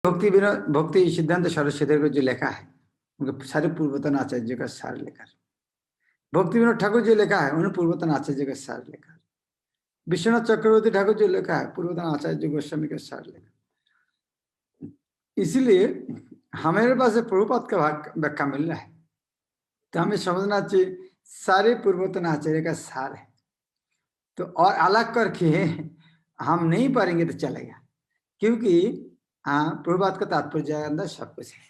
भक्ति सिद्धांत सरस्वती को जो लिखा है उनके सारे पूर्वतन आचार्य का सार लिखा है। भक्ति विनोद ठाकुर जो लिखा है उन्होंने पूर्वतन आचार्य का सार लिखा है। विश्वनाथ चक्रवर्ती ठाकुर जो लिखा है पूर्वतन आचार्य गोस्वामी का सार लिखा। इसलिए हमारे पास प्रभुपाद का व्याख्या मिल रहा है तो हमें समझना चाहिए सारे पूर्वतन आचार्य का सार है। तो और अलग करके हम नहीं पढ़ेंगे तो चलेगा, क्योंकि प्रभुपाद का तात्पर्य अंदर सब कुछ है।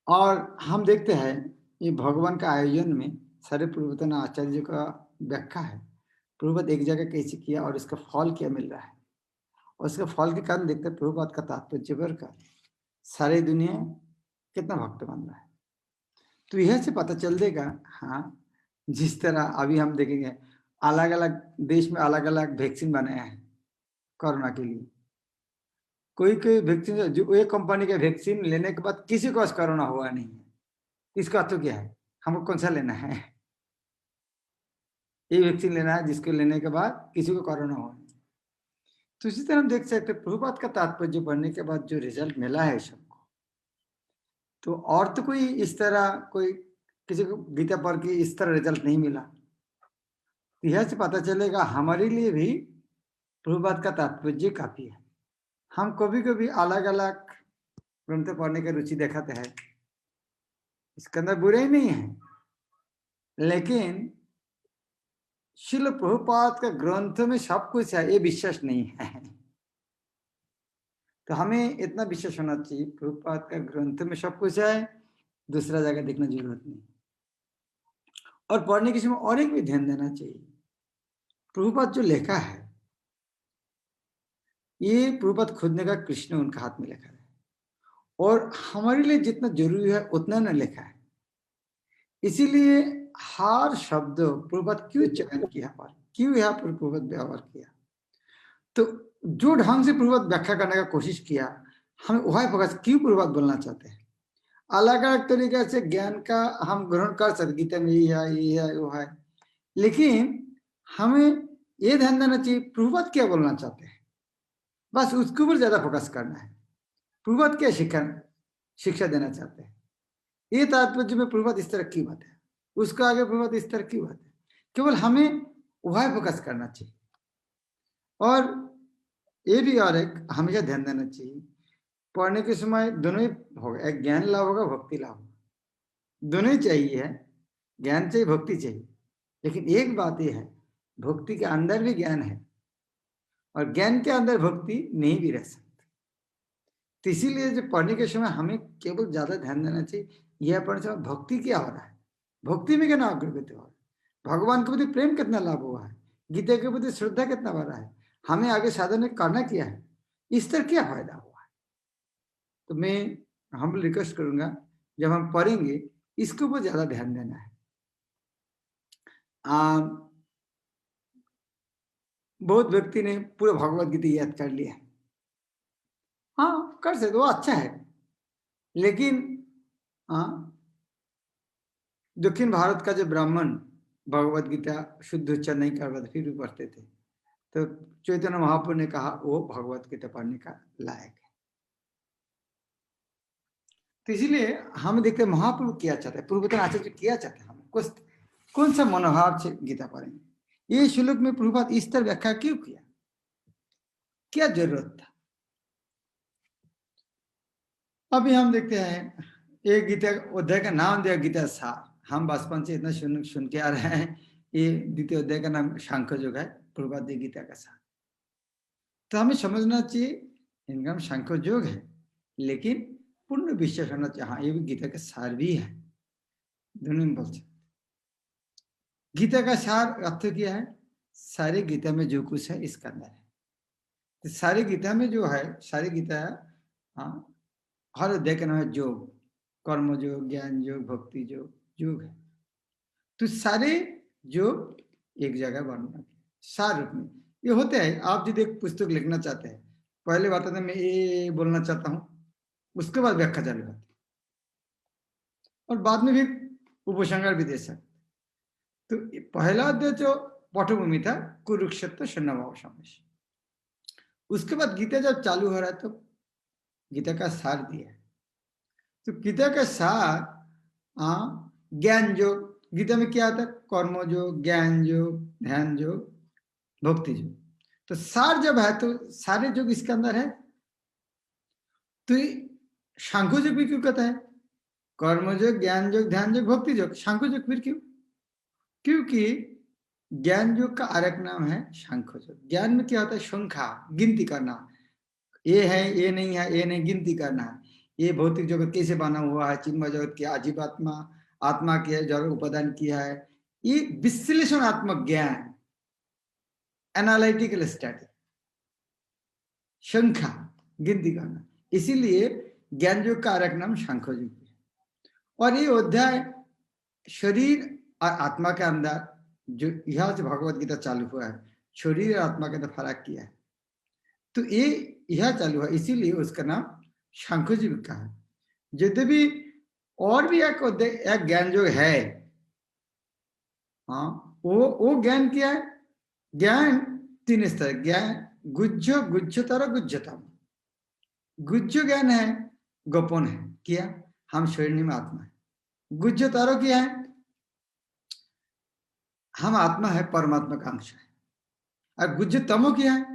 और हम देखते हैं ये भगवान का आयोजन में सारे पूर्वतन आचार्य का व्याख्या है। प्रभुपाद एक जगह कैसे किया और इसका फल क्या मिल रहा है, और इसका फल के कारण देखते हैं प्रभुपाद का तात्पर्य का सारी दुनिया कितना भक्त बन रहा है। तो यह से पता चल देगा। हाँ, जिस तरह अभी हम देखेंगे अलग अलग देश में अलग अलग वैक्सीन बनाए हैं कोरोना के लिए। कोई कोई वैक्सीन जो एक कंपनी का वैक्सीन लेने के बाद किसी को कोरोना हुआ नहीं है, इसका अर्थ क्या है? हमको कौन सा लेना है? ये वैक्सीन लेना है जिसको लेने के बाद किसी को कोरोना हुआ नहीं। तो इसी तरह हम देख सकते हैं प्रभुपाद का तात्पर्य पढ़ने के बाद जो रिजल्ट मिला है सबको, तो और तो कोई इस तरह कोई किसी को गीता पढ़ के इस तरह रिजल्ट नहीं मिला। यह से पता चलेगा हमारे लिए भी प्रभुपाद का तात्पर्य काफी है। हम कभी कभी अलग अलग ग्रंथ पढ़ने की रुचि दिखाते हैं, इसके अंदर बुराई नहीं है, लेकिन श्रील प्रभुपाद का ग्रंथ में सब कुछ है ये विश्वास नहीं है। तो हमें इतना विश्वास होना चाहिए प्रभुपाद का ग्रंथ में सब कुछ है, दूसरा जगह देखना जरूरत नहीं। और पढ़ने के समय और एक भी ध्यान देना चाहिए, प्रभुपाद जो लिखा है ये प्रभुपाद खुद ने कहा कृष्ण उनका हाथ में लिखा है, और हमारे लिए जितना जरूरी है उतना न लिखा है। इसीलिए हर शब्द प्रभुपाद क्यों चयन किया पर क्यों यहाँ पर प्रभुपाद व्यवहार किया, तो जो ढंग से प्रभुपाद व्याख्या करने का कोशिश किया हमें वही फोकस क्यों प्रभुपाद बोलना चाहते हैं। अलग अलग तरीके से ज्ञान का हम ग्रहण कर सकते, गीता में ये है वो है, लेकिन हमें ये ध्यान देना चाहिए प्रभुपाद क्या बोलना चाहते हैं, बस उसके ऊपर ज्यादा फोकस करना है। प्रभुपाद क्या शिक्षा देना चाहते हैं, ये तात्पर्य में प्रभुपाद इस तरह की बात है, उसका आगे प्रभुपाद इस तरह की बात है, केवल हमें वह फोकस करना चाहिए। और ये भी और एक हमेशा ध्यान देना चाहिए पढ़ने के समय दोनों ही होगा, एक ज्ञान लाभ होगा भक्ति लाभ होगा, दोनों ही चाहिए है, ज्ञान चाहिए भक्ति चाहिए। लेकिन एक बात यह है भक्ति के अंदर भी ज्ञान है और ज्ञान के अंदर भक्ति नहीं भी रह सकती। तो इसीलिए जो पढ़ने के समय हमें केवल ज्यादा ध्यान देना चाहिए यह पढ़ने समय भक्ति क्या हो रहा है, भक्ति में कितना अग्रगति हो रहा है, भगवान के प्रति प्रेम कितना लाभ हुआ है, गीता के प्रति श्रद्धा कितना बढ़ा है, हमें आगे साधन में करना क्या है, इस तरह क्या फायदा हुआ है। तो मैं हम रिक्वेस्ट करूंगा जब हम पढ़ेंगे इसके ऊपर ज्यादा ध्यान देना है। बहुत व्यक्ति ने पूरा भगवत गीता याद कर लिया, हाँ कर सकते वो अच्छा है, लेकिन दक्षिण भारत का जो ब्राह्मण भगवत गीता शुद्ध उच्चारण नहीं कर पाते फिर भी पढ़ते थे, तो चैतन्य महाप्रभु ने कहा वो भगवत गीता पढ़ने का लायक है। तो इसीलिए हम देखते हैं महाप्रभु किया चाहते हैं, पूर्वतन आचार्य किया चाहते हैं, हम कौन सा मनोभाव से गीता पढ़ेंगे, ये श्लोक में प्रभुपाद इस तरह व्याख्या क्यों किया, क्या जरूरत था। अभी हम देखते हैं एक गीता अध्याय का नाम दिया गीता सार, हम बचपन से इतना सुन के आ रहे हैं, ये द्वितीय अध्याय का नाम सांख्य योग है, प्रभुपाद गीता का सार। तो हमें समझना चाहिए इनका नाम सांख्य योग है, लेकिन पूर्ण विश्वास होना चाहिए हाँ ये भी गीता का सार भी है, दोनों में बोल सकते। गीता का सार अर्थ क्या है, सारे गीता में जो कुछ है इसका अंदर है। तो सारी गीता में जो है सारी गीता हाँ हर अध्याय का नाम है योग, कर्म योग, ज्ञान योग, भक्ति योग, योग है। तो सारे योग एक जगह वर्णन सार रूप में ये होते हैं। आप यदि एक पुस्तक लिखना चाहते हैं पहले बताते मैं ये बोलना चाहता हूँ, उसके बाद व्याख्या चालू होती है और बाद में भी उपसंहार भी दे सकते। तो पहला अध्याय जो पटभूमि था कुरुक्षेत्र सन्नाभाव समास, उसके बाद गीता जब चालू हो रहा है तो गीता का सार दिया है। तो गीता का सार ज्ञान योग, गीता में क्या आता है? कर्म योग, ज्ञान योग, ध्यान योग, भक्ति योग। तो सार जब है तो सारे योग इसके अंदर है। तो सांख्य योग भी क्यों कहता है? कर्म योग, ज्ञान योग, ध्यान योग, भक्ति योग, सांख्य योग फिर क्यों? क्योंकि ज्ञान योग का आरेख नाम है सांख्य योग। ज्ञान में क्या होता है? संख्या, गिनती करना, ये है ये नहीं है, ये नहीं, गिनती करना है। ये भौतिक जगत कैसे बना हुआ है, चिन्मय जगत की आजीव आत्मा, आत्मा की जगत उपादान किया है, ये विश्लेषणात्मक ज्ञान, एनालिटिकल स्टडी, संख्या, गिनती करना। इसीलिए ज्ञान योग का आरेख नाम सांख्य योग है। और ये अध्याय शरीर और आत्मा के अंदर, जो यह भगवत गीता चालू हुआ है, शरीर और आत्मा के अंदर फर्क किया है, तो ये यह चालू है, इसीलिए उसका नाम सांख्य योग का है। यद्यपि और भी एक ज्ञान योग है, हाँ, वो ज्ञान क्या है? ज्ञान तीन स्तर, ज्ञान गुज्ज, गुज्जतर, गुज्जतम। गुज्ज ज्ञान है, गोपन है, क्या? हम शरीर में आत्मा है। गुज्जतर क्या है? हम आत्मा है, परमात्मा का अंश है। और गुज्जतमो क्या है?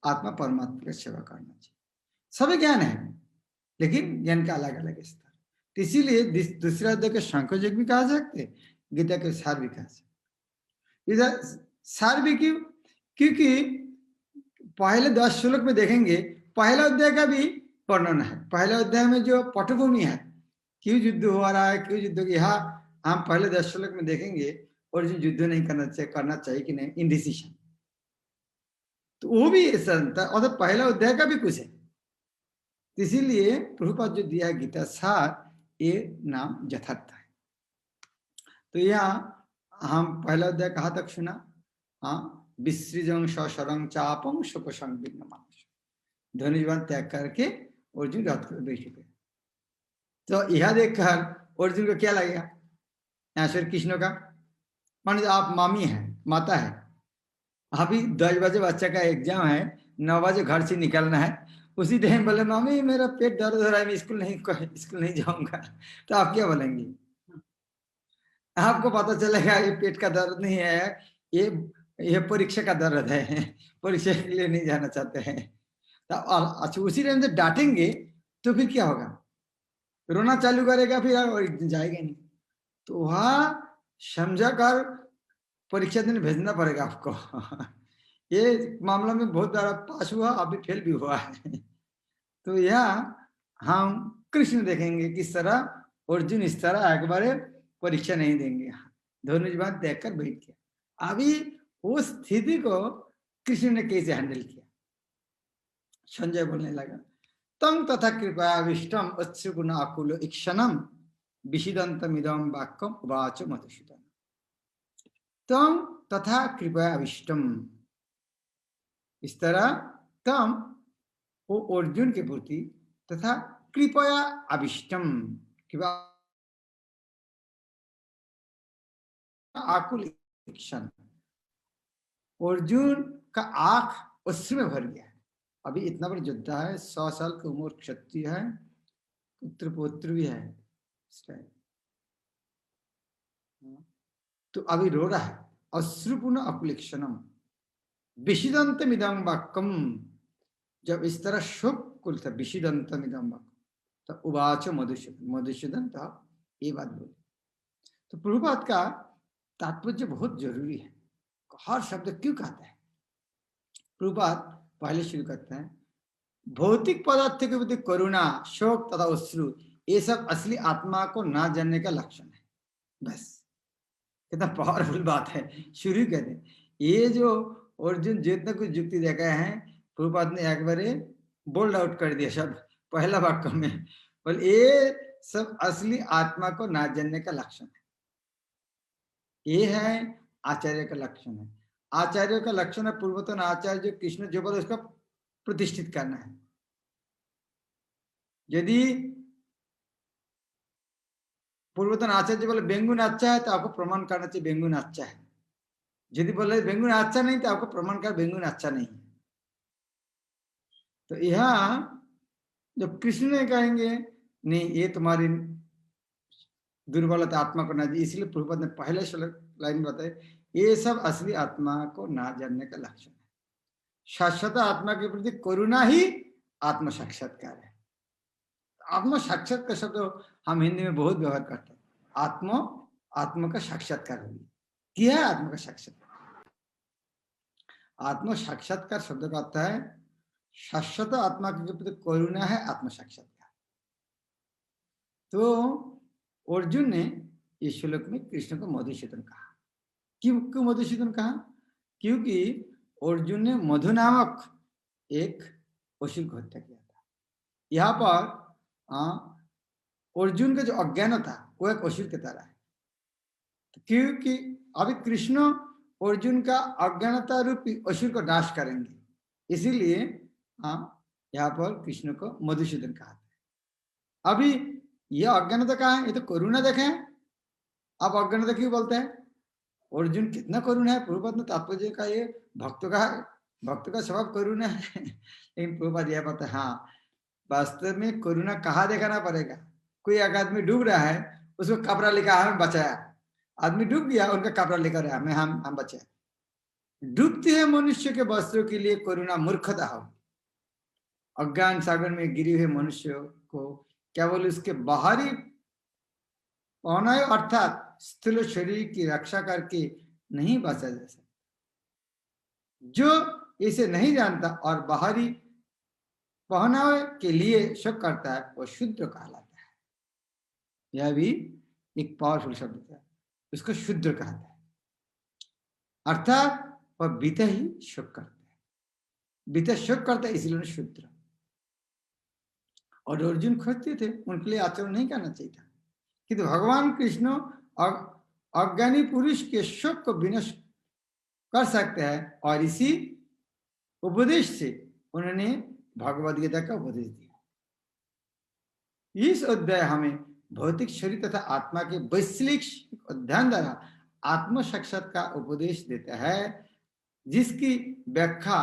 आत्मा परमात्मा की सेवा करना चाहिए। सभी ज्ञान है, लेकिन ज्ञान का अलग अलग स्तर। तो इसीलिए दूसरे अध्याय के सांख्य योग भी कहा सकते, गीता के सार भी कहा सकते। इधर सार भी क्यों? क्योंकि पहले 10 श्लोक में देखेंगे, पहला अध्याय का भी वर्णन है। पहले अध्याय में जो पटभूमि है, क्यों युद्ध हो रहा है, क्यों युद्ध, यहाँ हम पहले 10 श्लोक में देखेंगे, और जो युद्ध नहीं करना चाहिए कि नहीं, इंडिसीजन, तो वो भी ऐसा और पहला अध्याय का भी कुछ है। इसीलिए प्रभुपाद जो दिया गीता सार, ये नाम यथार्थ है। तो यहाँ हम पहला अध्याय कहाँ तक सुना? हाँ, विसृजं सशरं चापं शोक संविघ्न मानस, धनुर्बाण त्याग करके अर्जुन रथ पर बैठ गए। तो यह देखकर अर्जुन को क्या लगेगा? यहाँ श्री कृष्ण का, मान आप मामी है, माता है, अभी 10 बजे बच्चा का एग्जाम है, 9 बजे घर से निकलना है, उसी टाइम बोले मामी मेरा पेट दर्द हो रहा है, मैं स्कूल नहीं जाऊंगा, तो आप क्या बोलेंगे? आपको पता चलेगा ये पेट का दर्द नहीं है, ये परीक्षा का दर्द है, परीक्षा के लिए नहीं जाना चाहते हैं। तो अच्छा, उसी टाइम से डांटेंगे तो फिर क्या होगा? रोना चालू करेगा, फिर और जाएगा नहीं। तो वहाँ समझा कर परीक्षा दिन भेजना पड़ेगा आपको। ये मामला में बहुत बार पास हुआ, अभी फेल भी हुआ है। तो यहाँ हम कृष्ण देखेंगे किस तरह अर्जुन इस तरह एक बार परीक्षा नहीं देंगे, धनुर्बाण देखकर बैठ गया। अभी उस स्थिति को कृष्ण ने कैसे हैंडल किया? संजय बोलने लगा, तम तथा कृपयाविष्टम अश्रुगुण आकुल इक्षणम विषिदंतमिदं वाक्यम उवाच मधुसूदन। तम तथा कृपयाविष्टम, इस तरह तम, वो अर्जुन के प्रति, तथा कृपया अविष्टम, कृपा आकुल इक्षण, अर्जुन का आंख अश्रु में भर गया। अभी इतना बड़ा योद्धा है, 100 साल की उम्र, क्षत्रिय है, पुत्र पौत्र भी है, तो अभी रो रहा है। अश्रुपूर्ण अकुलिक्षणम विषिदंतम इदं वाक्यम, जब इस तरह शोक कुल था, विषिदंतम इदं वाक्यम, तो उवाच मधुसूदन, मधुसूदन तो ये बात बोले। तो प्रभुपाद का तात्पर्य बहुत जरूरी है। हर शब्द क्यों कहते हैं? प्रभुपाद पहले शुरू करते हैं, भौतिक पदार्थ के प्रति करुणा, शोक तथा अश्रु, ये सब असली आत्मा को ना जानने का लक्षण है। बस कितना पावरफुल बात है। शुरू कर दे, ये जो अर्जुन जितना कुछ युक्ति देखा है, प्रभुपाद ने एक बार बोल्ड आउट कर दिया शब्द पहला वाक्य में, बोल ये सब असली आत्मा को ना जानने का लक्षण है। ये है आचार्य का लक्षण है। आचार्य का लक्षण है पूर्वतन आचार्य कृष्ण जो बोले उसका प्रतिष्ठित करना है। यदि पूर्वतन आचार्य बोले बेंगुन अच्छा है तो आपको प्रमाण करना चाहिए बेंगुन अच्छा है। यदि बोले बेंगुन अच्छा नहीं तो आपको प्रमाण कर बेंगुन अच्छा नहीं है। तो यहाँ जब कृष्ण ने कहेंगे नहीं ये तुम्हारी दुर्बलता आत्मा को ना, इसलिए प्रभुपाद ने पहले श्लोक लाइन बताए ये सब असली आत्मा को ना जानने का लक्षण है। शाश्वत आत्मा के प्रति करुणा ही आत्म साक्षात्कार है। आत्म साक्षात्कार शब्द हम हिंदी में बहुत व्यवहार करते हैं। आत्मा का साक्षात्कार किया है। आत्मा का साक्षात्कार, आत्म साक्षात्कार शब्द का अर्थ है शाश्वत आत्मा के प्रति करुणा है आत्म साक्षात्कार। तो अर्जुन ने इस श्लोक में कृष्ण को मधुसूदन कहा। क्यों मधुसूदन कहा? क्योंकि अर्जुन ने मधु नामक एक असुर को हत्या किया था। यहाँ पर अर्जुन का जो अज्ञान था वो एक असुर की तरह है, क्योंकि अभी कृष्ण अर्जुन का अज्ञानता रूपी असुर को नाश करेंगे, इसीलिए यहाँ पर कृष्ण को मधुसूदन कहा था। अभी यह अज्ञानता कहाँ है? ये तो करुणा देखें। आप अज्ञानता क्यों बोलते हैं? अर्जुन कितना करुणा है। प्रभुपाद ने तात्पर्य का ये भक्त का स्वभाव करुणा है। लेकिन प्रभुपाद यह बताते हैं हाँ वास्तव में करुणा कहाँ दिखाना पड़ेगा। कोई एक आदमी डूब रहा है, उसको कपड़ा लेकर हमें बचाया। आदमी डूब गया, उनका कपड़ा लेकर आया, मैं हम बचाए। डूबते हैं मनुष्य के वस्त्रों के लिए करुणा मूर्खता हो। अज्ञान सागर में गिरे हुए मनुष्य को केवल उसके बाहरी पहनावे अर्थात स्थूल शरीर की रक्षा करके नहीं बचा जा सकता। जो इसे नहीं जानता और बाहरी पहनावे के लिए शक करता है वो शूद्र कहलाता है। यह भी एक पावरफुल शब्द है, उसको शूद्र कहता है। अर्थात वह बीते ही शक करता है, बीते शक करता है, इसलिए शूद्र। और अर्जुन खोजते थे, उनके लिए आचरण नहीं करना चाहिए था, किंतु भगवान कृष्ण अज्ञानी पुरुष के शक को विनष्ट कर सकते हैं और इसी उपदेश से उन्होंने भगवद गीता का उपदेश दिया। इस अध्याय हमें भौतिक शरीर तथा आत्मा के वैश्विक अध्ययन द्वारा आत्म साक्षात का उपदेश देता है, जिसकी व्याख्या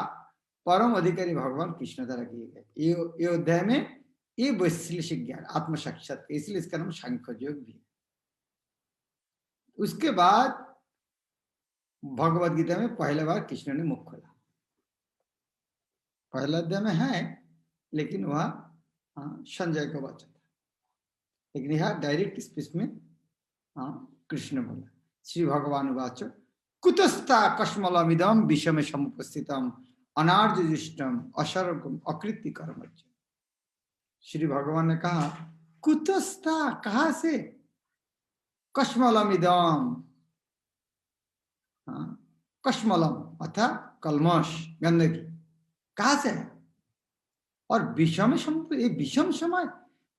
परम अधिकारी भगवान कृष्ण द्वारा की गई। ये अध्याय में ये वैश्विक ज्ञान आत्म साक्षात, इसलिए इसका नाम सांख्य योग भी है। उसके बाद भगवद गीता में पहले बार कृष्ण ने मुख खोला। पहला अध्याय में है, लेकिन वह संजय का वचन था, लेकिन यह डायरेक्ट स्पीच में कृष्ण बोला। श्री भगवान वाच कुतस्था कश्मलमिदम विषम समुपस्थितम अनार्जुष्टम अशर्गम अकृति कर्म। श्री भगवान ने कहा कुतस्था, कहा से? कश्मलमिदम, कश्मलम अर्थात कलमश, गंदगी, कहा से है? और विषम समय, विषम समय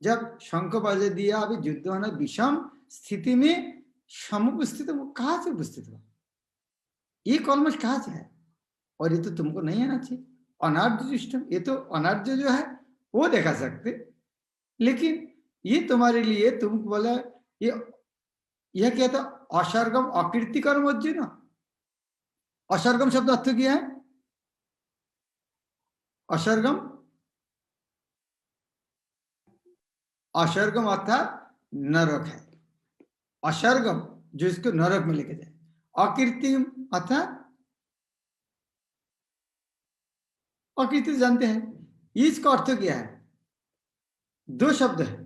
जब शंख बजे दिया, अभी युद्ध होना, विषम स्थिति में समुपस्थित, वो कहा से उपस्थित हुआ? ये कलमश कहा से है? और ये तो तुमको नहीं आना चाहिए। अनार्जुष्टम, ये तो अनार्ज जो है वो देखा सकते, लेकिन ये तुम्हारे लिए, तुम बोला यह क्या था? अशर्गम अकीर्ति कर्म अर्जुन। अशर्गम शब्द अर्थ क्या है? अशर्गम, अशर्गम अर्थात नरक है। अशर्गम जो इसको नरक में लेके जाए। अकीर्तिम अर्थात, अकीर्ति जानते हैं, इसका अर्थ क्या है? दो शब्द है।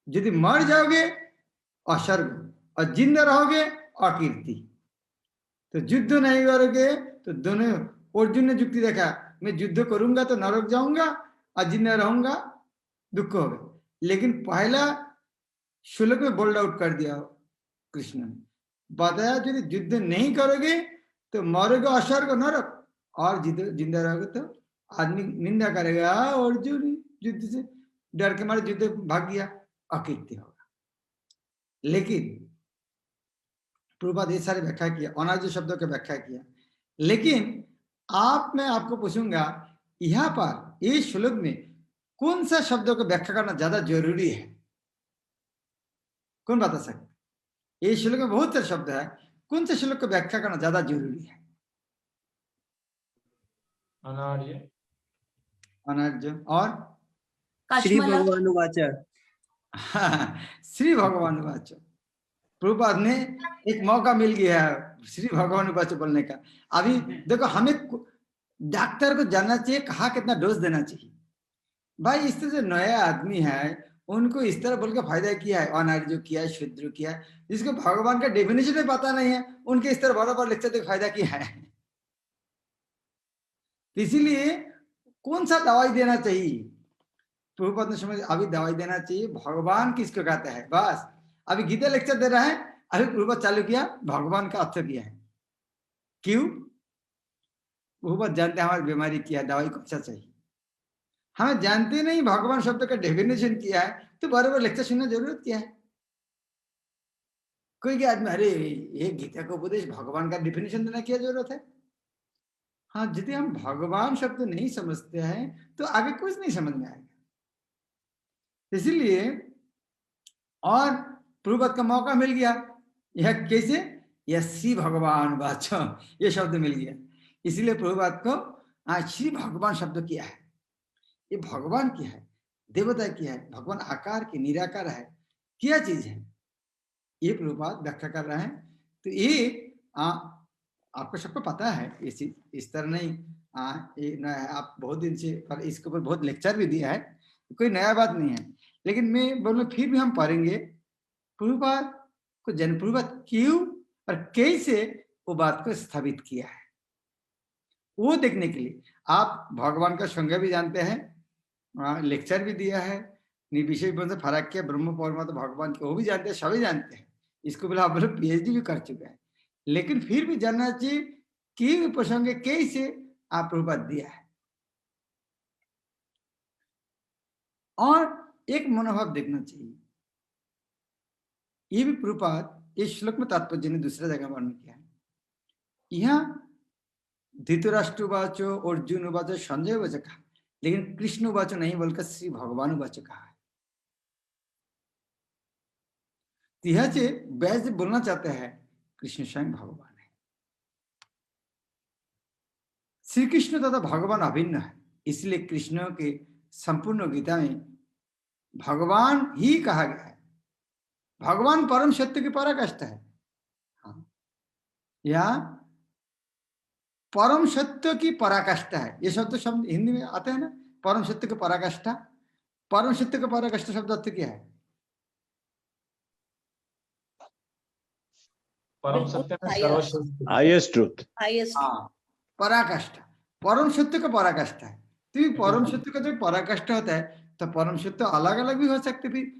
यदि मर जाओगे अशर्ग और जिंदा रहोगे अकीर्ति। तो युद्ध नहीं करोगे तो दोनों, अर्जुन ने युक्ति देखा, मैं युद्ध करूंगा तो नरक जाऊंगा और जिंदा रहूंगा दुख होगा। लेकिन पहला श्लोक में बोल्ड आउट कर दिया कृष्ण ने, बताया यदि युद्ध नहीं करोगे तो मरोगे अशर्ग नरक, और जिंदा रहोगे तो आदमी निंदा करेगा, अर्जुन युद्ध से डर के मारे युद्ध भाग गया, अकीर्ति होगा। लेकिन प्रभुपाद ये सारी व्याख्या किया, अनार्य शब्दों की व्याख्या किया। लेकिन मैं आपको पूछूंगा, यहाँ पर इस श्लोक में कौन सा शब्दों को व्याख्या करना ज्यादा जरूरी है? कौन बता सकता? ये श्लोक में बहुत सारे शब्द है, कौन से श्लोक को व्याख्या करना ज्यादा जरूरी है? अनार्य। अनार्य और श्री भगवान उवाच। श्री भगवान उवाच। प्रभुपाद ने एक मौका मिल गया है श्री भगवान उवाच बोलने का। अभी देखो, हमें डॉक्टर को जानना चाहिए कहाँ कितना डोज देना चाहिए। भाई इस तरह से नया आदमी है, उनको इस तरह बोल के फायदा किया है, अनार्य किया है, शूद्र किया है, जिसको भगवान का डेफिनेशन भी पता नहीं है, उनके इस तरह बड़ा बड़ा लेक्चर देकर फायदा किया है। इसीलिए कौन सा दवाई देना चाहिए, प्रभुपाद ने समझ अभी दवाई देना चाहिए भगवान किसको कहते हैं। बस अभी गीता लेक्चर दे रहा है, अभी प्रभुपाद चालू किया भगवान का अर्थ किया है। क्यों? प्रभुपाद जानते हैं हमारी बीमारी क्या है, दवाई कौन सा चाहिए। हमें जानते नहीं भगवान शब्द का डेफिनेशन किया है, तो बराबर लेक्चर सुनना जरूरत क्या है। कोई क्या आदमी अरे ये गीता का उपदेश भगवान का डेफिनेशन देना क्या जरूरत है। हाँ, यदि हम भगवान शब्द नहीं समझते हैं तो आगे कुछ नहीं समझ में आएगा। इसलिए और प्रभुपाद का मौका मिल गया, यह कैसे, यह श्री भगवान वाचो ये शब्द मिल गया। इसलिए प्रभुपाद को श्री भगवान शब्द किया है। ये भगवान क्या है, देवता क्या है, भगवान आकार की निराकार है, क्या चीज है, ये प्रभुपाद व्याख्या कर रहे हैं। तो ये आपको सबको पता है, इस तरह नहीं आप बहुत दिन से पर इसके ऊपर बहुत लेक्चर भी दिया है, कोई नया बात नहीं है। लेकिन मैं बोलूँ फिर भी हम पढ़ेंगे प्रभुपाद को प्रभुपाद क्यों और कैसे वो बात को स्थापित किया है, वो देखने के लिए आप भगवान का संज्ञा भी जानते हैं, लेक्चर भी दिया है, निर्विशेष से फर्क किया, ब्रह्म परमात्मा भगवान के वो भी जानते हैं, सभी जानते हैं। इसको बोला आप लोग पीएचडी भी कर चुके हैं, लेकिन फिर भी जानना चाहिए कि प्रसंग कैसे आप प्रभुपाद दिया है। और एक मनोभाव देखना चाहिए, ये भी प्रभुपाद इस श्लोक में तात्पर्य ने दूसरा जगह वर्णन किया है। यहाँ धृतराष्ट्र उवाचो, अर्जुन उवाचो, संजय उवाच कहा, लेकिन कृष्ण उवाचो नहीं बोलकर श्री भगवान उवाच कहा है। यह से व्यास बोलना चाहते हैं कृष्ण स्वयं भगवान है, श्री कृष्ण तथा भगवान अभिन्न है। इसलिए कृष्ण के संपूर्ण गीता में भगवान ही कहा गया है। भगवान परम सत्य की पराकाष्ठा है। हाँ, या परम सत्य की पराकाष्ठा है, ये शब्द हिंदी में आते हैं ना, परम सत्य की पराकाष्ठा। परम सत्य का पराकाष्ठा शब्द अर्थ क्या है? परम सत्य में सर्वश्रेष्ठ, हाईएस्ट ट्रुथ, हाँ, पराकाष्ठा, परम सत्य का पराकाष्ठा है। तो परम सत्य का जो पराकाष्ठा होता है, तो परम सत्य अलग अलग भी हो सकते, फिर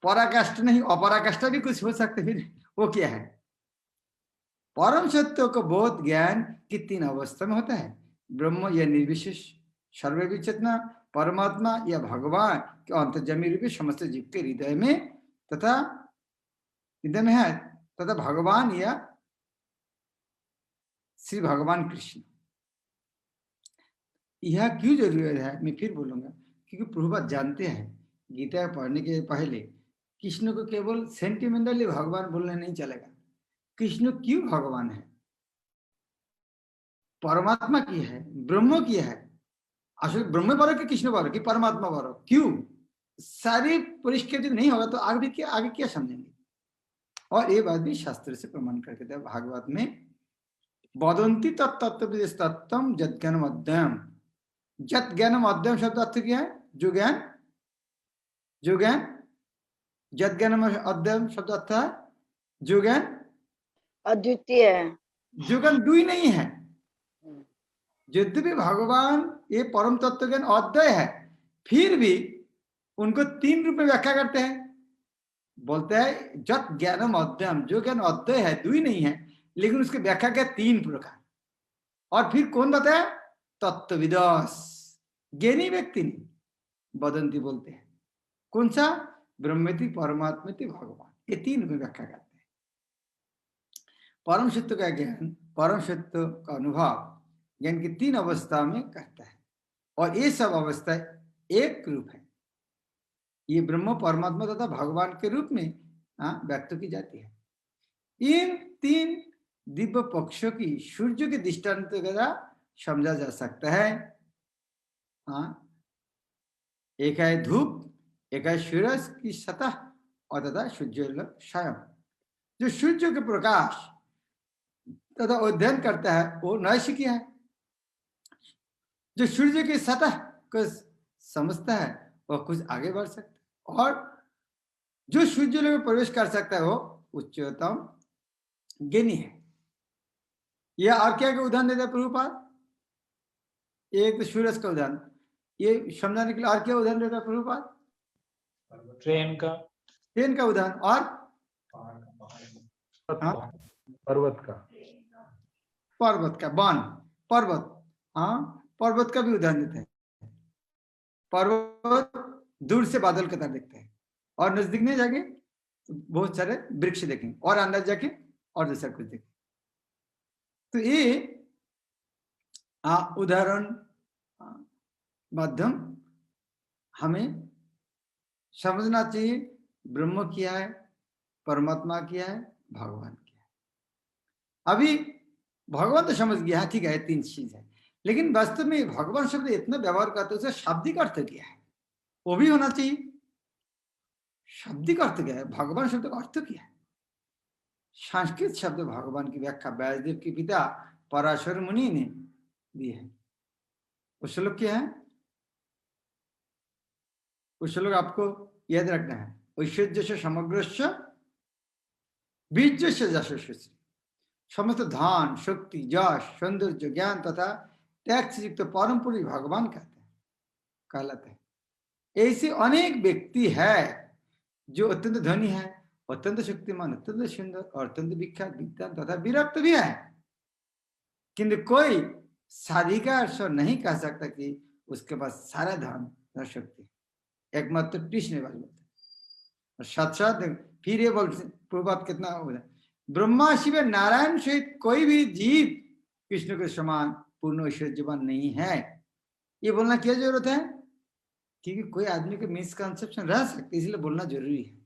पराकाष्ठा नहीं अपराकाष्ठा भी कुछ हो सकते, फिर वो क्या है? परम सत्य को बोध ज्ञान की 3 अवस्था में होता है, ब्रह्म या निर्विशेष सर्वविचेतना, परमात्मा या भगवान के अंतर्जामी रूपी समस्त जीव के हृदय में तथा हृदय में है, तथा भगवान या श्री भगवान कृष्ण। यह क्यों जरूरी है मैं फिर बोलूंगा, क्योंकि प्रभुपाद जानते हैं गीता पढ़ने के पहले कृष्ण को केवल सेंटिमेंटली भगवान बोलने नहीं चलेगा। कृष्ण क्यों भगवान है, परमात्मा की है, ब्रह्म की है, असल ब्रह्म बरो कि कृष्ण बरो कि परमात्मा बरो, क्यों? सारी परिष्कृत नहीं होगा तो आगे क्या समझेंगे। और ये बात भी शास्त्र से प्रमाण करके दे, भागवत में वदंती तत्व तत्व जत ज्ञानम अध्ययम। जत ज्ञानम अध्ययम शब्द अर्थ क्या है? जो ज्ञान, जो ज्ञान, जत ज्ञानम अध्ययम शब्द अर्थ है जो ज्ञान अद्वितीय है, जो ज्ञान दुई नहीं है। यद्यपि भगवान ये परम तत्व ज्ञान अद्वय है, फिर भी उनको 3 रूप में व्याख्या करते हैं। बोलते हैं जत ज्ञानम अध्ययम, जो ज्ञान अद्वय है, दुई नहीं है, लेकिन उसकी व्याख्या क्या 3 प्रकार। और फिर कौन बताया? तत्वविदस, ज्ञानी व्यक्ति नहीं, वदंती बोलते हैं। कौन सा? ब्रह्मेति परमात्मेति भगवान, ये 3 में व्याख्या करते हैं। परम सत्य का ज्ञान, परम सत्य का अनुभव ज्ञान की 3 अवस्था में करता है, और ये सब अवस्था एक रूप है। ये ब्रह्म परमात्मा तथा भगवान के रूप में व्यक्त की जाती है। इन 3 दिव्य पक्षों की सूर्य के दृष्टांत द्वारा समझा जा सकता है। हाँ, एक है धूप, एक है सूर्य की सतह और तथा सूर्य स्वयं। जो सूर्य के प्रकाश तथा अध्ययन करता है वो नैशिकी है। जो सूर्य की सतह को समझता है वह कुछ आगे बढ़ सकता है, और जो सूर्य में प्रवेश कर सकता है वो उच्चतम ज्ञानी है। यह और क्या उदाहरण देता है प्रभुपाद? एक तो सूरज का उदाहरण, ये समझाने के लिए और क्या उदाहरण देता है प्रभुपाद? ट्रेन का, ट्रेन का उदाहरण, और हाँ? पर्वत का, पर्वत का, वन पर्वत, हाँ पर्वत का भी उदाहरण देते हैं। पर्वत दूर से बादल की तरह दिखते हैं और नजदीक नहीं जाके तो बहुत सारे वृक्ष देखेंगे और अंदर जाके और दूसरा कुछ देखेंगे। तो ये उदाहरण माध्यम हमें समझना चाहिए ब्रह्म क्या है, परमात्मा क्या है, भगवान क्या है। अभी भगवान तो समझ गया, ठीक है, तीन चीज है, लेकिन वास्तव में भगवान शब्द इतना व्यवहार करते उसका शाब्दिक अर्थ क्या है वो भी होना चाहिए। शाब्दिक अर्थ क्या है, भगवान शब्द का अर्थ क्या है? संस्कृत शब्द भगवान की व्याख्या व्यासदेव के पिता पराशर मुनि ने दी है। वो श्लोक क्या है? वो श्लोक आपको याद रखना है, ऐश्वर्य से समग्रस्य बीज से यशस्वी, समस्त धन शक्ति यश सौंदर्य ज्ञान तथा त्याग से युक्त परम पुरुष भगवान कहलाते हैं। ऐसे अनेक व्यक्ति है जो अत्यंत धनी है, अत्यंत शक्तिमान, अत्यंत सुंदर और अत्यंत विख्यात, विद्वान तथा विरक्त भी है, किंतु कोई साधिकार से नहीं कह सकता कि उसके पास सारा धन और शक्ति, एकमात्र कृष्ण बात बोलते। और साथ साथ फिर ये बोलते प्रभात कितना होगा, ब्रह्मा शिव नारायण सहित कोई भी जीव कृष्ण के समान पूर्ण ऐश्वर्यवान नहीं है। ये बोलना क्या जरूरत है? क्योंकि कोई आदमी के मिसकंसेप्शन रह सकते, इसलिए बोलना जरूरी है।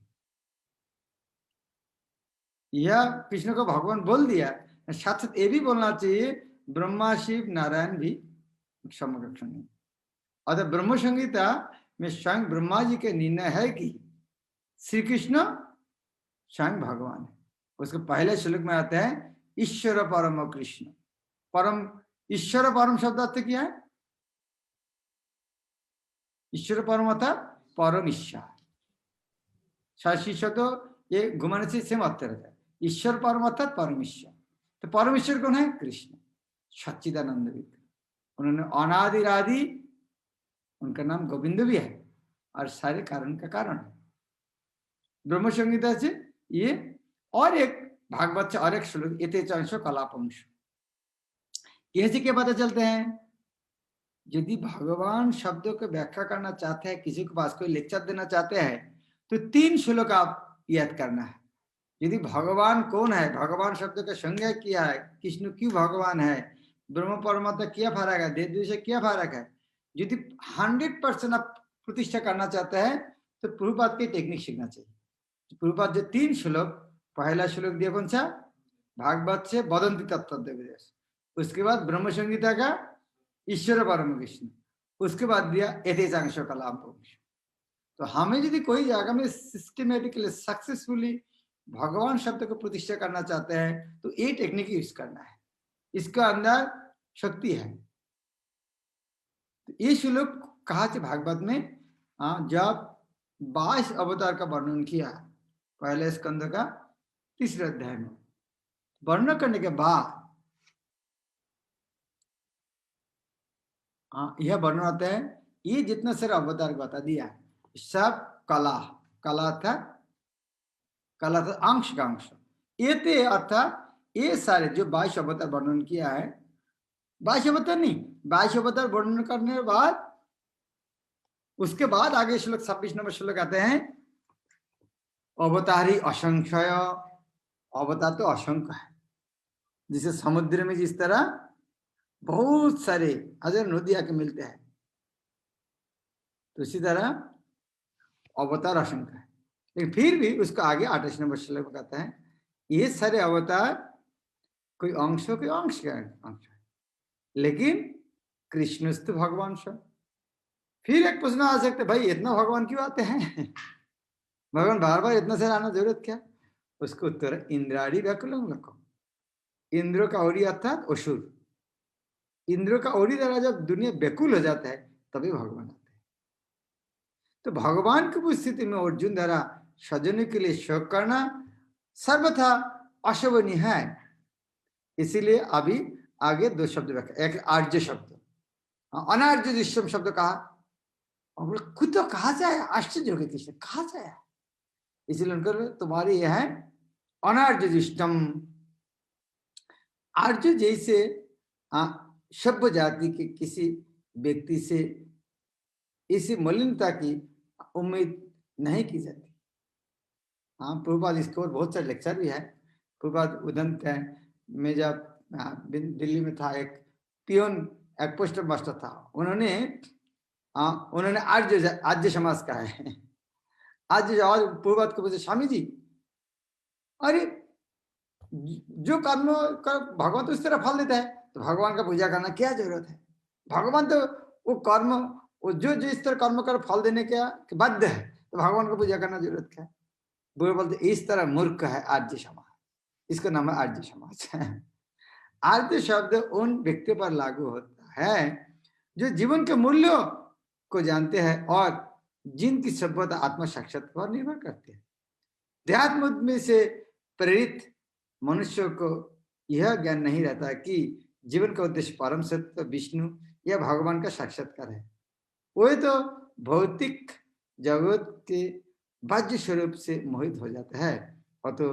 यह कृष्ण को भगवान बोल दिया, साथ साथ ये भी बोलना चाहिए ब्रह्मा शिव नारायण भी समकक्ष नहीं। अतः ब्रह्म संहिता में स्वयं ब्रह्मा जी के निर्णय है कि श्री कृष्ण स्वयं भगवान है। उसके पहले श्लोक में आते हैं ईश्वर परम कृष्ण। परम, ईश्वर परम शब्द अर्थ क्या है? ईश्वर परम अर्थात परम ईश्वर। शास्त्री शब्द ये घुमाने से सेम अर्थ रहता है। ईश्वर परम अर्थात परम ईश्वर। तो परम ईश्वर कौन है? कृष्ण सच्चिदानंद विग्रह। उन्होंने अनादिरादि, उनका नाम गोविंद भी है और सारे कारण का कारण है। ब्रह्म संहिता से ये और एक भागवत से और एक श्लोक यथेचांश कलापंश, कैसे क्या पता चलते हैं? यदि भगवान शब्दों को व्याख्या करना चाहते हैं, किसी के पास कोई लेक्चर देना चाहते हैं, तो तीन श्लोक आप याद करना है। यदि भगवान कौन है, भगवान शब्द का संज्ञा किया है, कृष्ण क्यों भगवान है, ब्रह्म परमात्मा क्या फर्क है, देव से क्या फर्क है, यदि 100% आप प्रतिष्ठा करना चाहते हैं तो प्रभुपाद की टेक्निक सीखना चाहिए। प्रभुपाद जो तीन श्लोक, पहला श्लोक दिया कौन सा? भागवत से वदंती तत्व देवदेश, उसके बाद ब्रह्म संहिता का ईश्वर परम कृष्ण, उसके बाद दिया यथेचांश कलापंश। तो हमें यदि कोई जगह में सिस्टमेटिकली सक्सेसफुली भगवान शब्द को प्रतिष्ठा करना चाहते हैं तो ये टेक्निक यूज करना है, इसका अंदर शक्ति है। तो ये श्लोक कहा थे भागवत में, जब 22 अवतार का वर्णन किया पहले स्कंद का 3रे अध्याय में, वर्णन करने के बाद यह वर्णन आता है ये जितना सारा अवतार बता दिया सब कला था अंश का अंश। ये अर्थात ये सारे जो 22 अवतार वर्णन किया है, 22 अवतार नहीं, 22 अवतार वर्णन करने के बाद उसके बाद आगे श्लोक 26 नंबर श्लोक आते हैं अवतारी असंख्य। अवतार तो असंख्य है, जिसे समुद्र में जिस तरह बहुत सारे हजार नदी आके मिलते हैं, तो इसी तरह अवतार असंख्य है। लेकिन फिर भी उसको आगे 28 नंबर श्लोक कहते हैं ये सारे अवतार कोई अंश के अंश है, लेकिन कृष्णस्तु भगवान सब, फिर एक प्रश्न आ सकता है, भाई इतना भगवान क्यों आते हैं? भगवान बार बार इतना सारा आना जरूरत क्या? उसको उत्तर है, इंद्राड़ी व्याकुलम लको। इंद्र का औरी अर्थात असुर। इंद्र का औरी द्वारा जब दुनिया व्याकुल हो जाता है तभी भगवान आते हैं। तो भगवान की उपस्थिति में अर्जुन द्वारा स्वजनों के लिए शोक करना सर्वथा अशोभनीय है। इसीलिए अभी आगे दो शब्द रखा, एक आर्य शब्द, अनार्य दृश्यम शब्द कहा, और बोले खुद तो कहा जाए, आश्चर्य हो गया कृष्ण, कहा जाए। इसीलिए उनका तुम्हारे यह है अनार्य दृष्टम। आर्य जैसे सभ्य जाति के किसी व्यक्ति से इसी मलिनता की उम्मीद नहीं की जाती। हाँ, प्रभुपाद इसके और बहुत सारे लेक्चर भी है। प्रभुपाद उदंत में जब दिल्ली में था, एक पियोन, एक पोस्ट मास्टर था, उन्होंने आर्य समाज का है। आज पूर्वत को बोलते, स्वामी जी अरे जो कर्म कर भगवान तो इस तरह फल देता है, तो भगवान का पूजा करना क्या जरूरत है? भगवान तो वो कर्म, वो जो इस तरह कर्म कर फल देने के बाध्य है, तो भगवान को पूजा करना जरूरत क्या है? बुरे बोलते इस तरह मूर्ख है आर्य समाज, इसका नाम है आर्य समाज। आर्य शब्द उन व्यक्तियों पर लागू होता है जो जीवन के मूल्यों को जानते हैं और जिनकी सभ्यता आत्म साक्षात्कार पर निर्भर करते हैं। अध्यात्म में से प्रेरित मनुष्य को यह ज्ञान नहीं रहता कि जीवन का उद्देश्य परम सत्य विष्णु या भगवान का साक्षात्कार है। वो तो भौतिक जगत के बाह्य स्वरूप से मोहित हो जाता है, और तो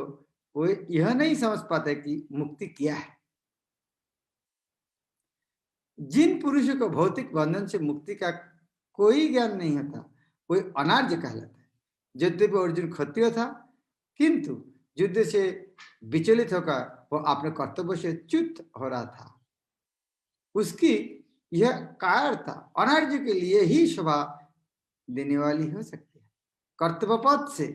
वो यह नहीं समझ पाता कि मुक्ति क्या है। जिन पुरुषों को भौतिक बंधन से मुक्ति का कोई ज्ञान नहीं होता, कोई अनार्य कहलाता है। यद्यपि अर्जुन क्षत्रिय था, किंतु युद्ध से विचलित होकर वो अपने कर्तव्य से च्युत हो रहा था। उसकी यह कायरता अनार्य के लिए ही शोभा देने वाली हो सकती है। कर्तव्य पथ से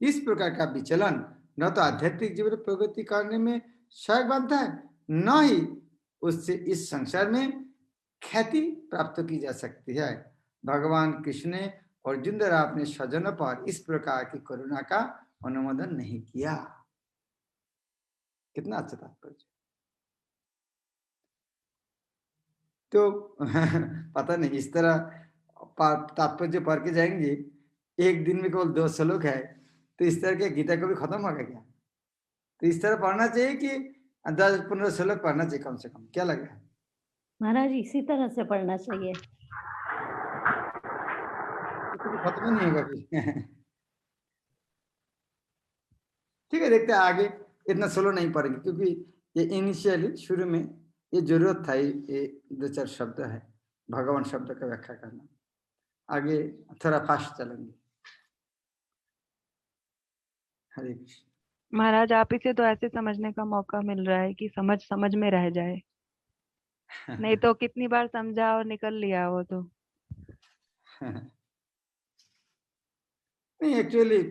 इस प्रकार का विचलन न तो आध्यात्मिक जीवन प्रगति करने में सहायक बनता है, न ही उससे इस संसार में ख्याति प्राप्त की जा सकती है। भगवान कृष्ण ने अर्जुन द्वारा अपने स्वजनों पर इस प्रकार की करुणा का अनुमोदन नहीं किया। कितना अच्छा तात्पर्य। तो पता नहीं, इस तरह तात्पर्य पढ़ के जाएंगे, एक दिन में केवल 2 श्लोक है, तो इस तरह के गीता को भी खत्म होगा क्या? तो इस तरह पढ़ना चाहिए कि 10-15 श्लोक पढ़ना चाहिए कम से कम, क्या लग रहा है महाराज? इसी तरह से पढ़ना चाहिए, तो खत्म नहीं होगा फिर। ठीक है, देखते हैं आगे। इतना स्लो नहीं पढ़ेंगे क्योंकि ये इनिशियली शुरू में ये जरूरत था, ये 2-4 शब्द है भगवान शब्द का व्याख्या करना। आगे थोड़ा फास्ट चलेंगे। हरे कृष्ण। महाराज, आप इसे तो ऐसे समझने का मौका मिल रहा है कि समझ समझ में रह जाए, नहीं तो कितनी बार समझा और निकल लिया वो तो। नहीं, एक्चुअली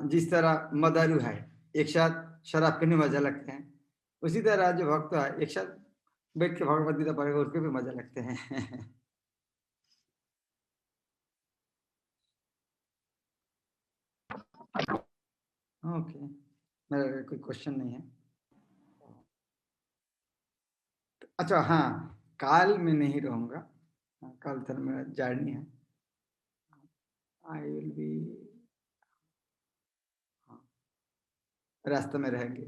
जिस तरह मदारू है, एक साथ शराब पीने मजा लगते हैं, उसी तरह जो भक्त है एक साथ बैठ के भगवद गीता पढ़ेगा, उसको भी मजा लगते हैं। ओके, मेरा कोई क्वेश्चन नहीं है। अच्छा हाँ, काल में नहीं रहूंगा, कल तक मेरा जर्नी है। आई विल बी, रास्ते में रहेंगे।